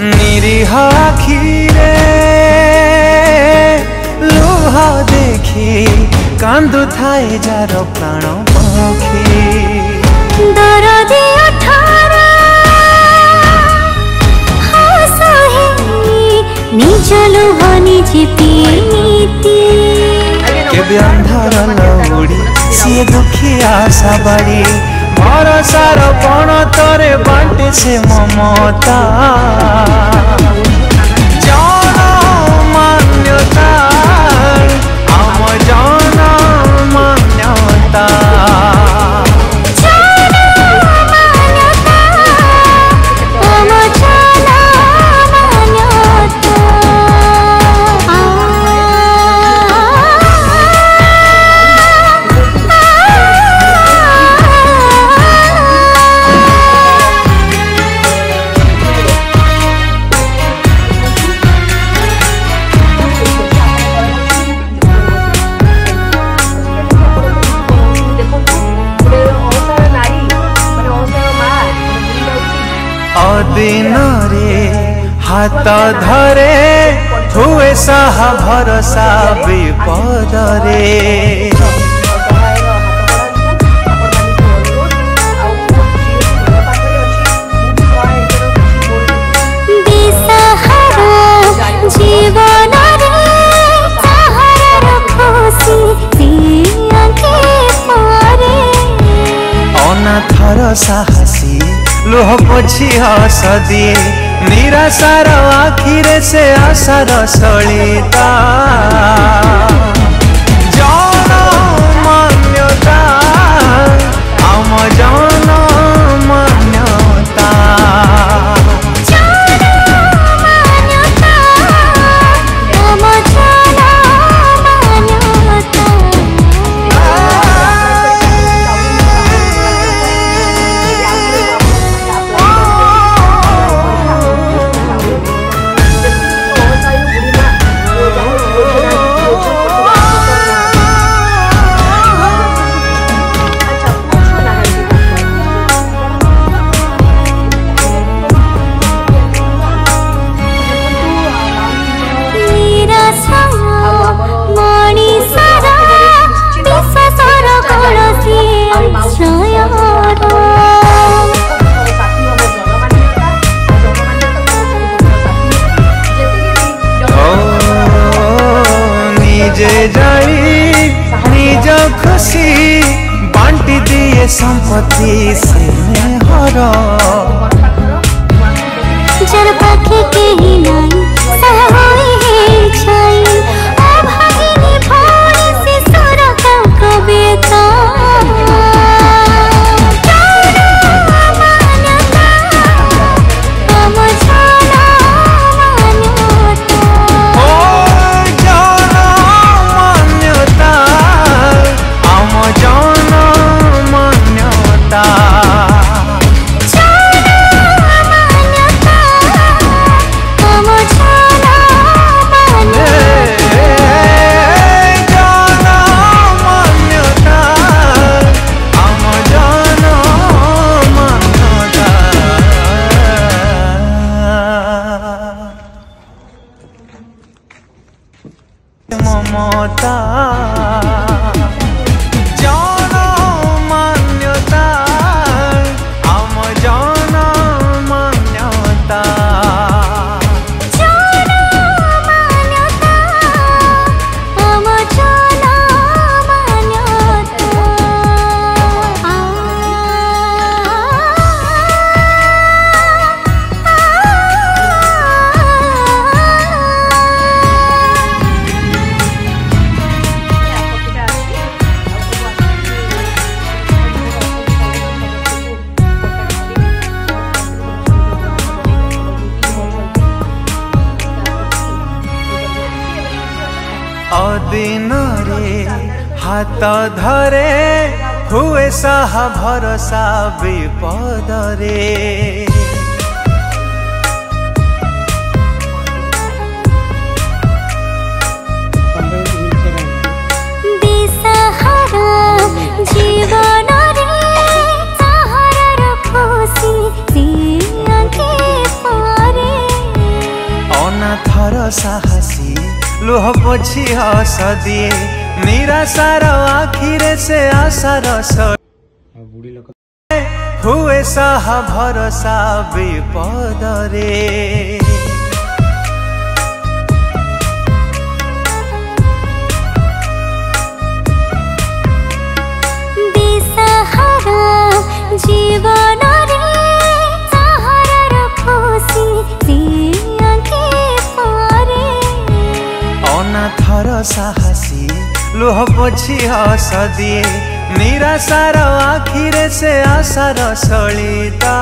निरीह आखिरे लुह देखी कांदु थाए जार प्राण पखी दरदी अठारा निज लुह निजे पिए नीति केबे अंधार लौड़ी सी दुखी आशा बाड़ी भरसार पण तोरे बांटे से ममता जन मान्यता आम जन मान्यता दिन रे हाथ धरे हुए साहा भरोसा विपद रे जीवन अनाथर साहसी लुह पोछी हस दिए निराशार आखिरे से आशार सलिता जन मान्यता आम जन मान्यता निजे जाई निज खुशी बांटी दिए संपत्ति से हर जर पाखे केही नाई सहाय हे छाई अभागिनी भोरी से सोरा का कविता ममता जन मान्यता आम जन मान्यता अदिन रे हाथ धरे हुए साहा भरोसा विपद रे जीवन रे साहसी लुह पोछी हस दिए निराशार आखिरे से आशार हुए साहा भरोसा विपद रे। जीवन अनाथर साहसी लुह पोछी हस दिए निराशार आखिरे से आशार सलिता।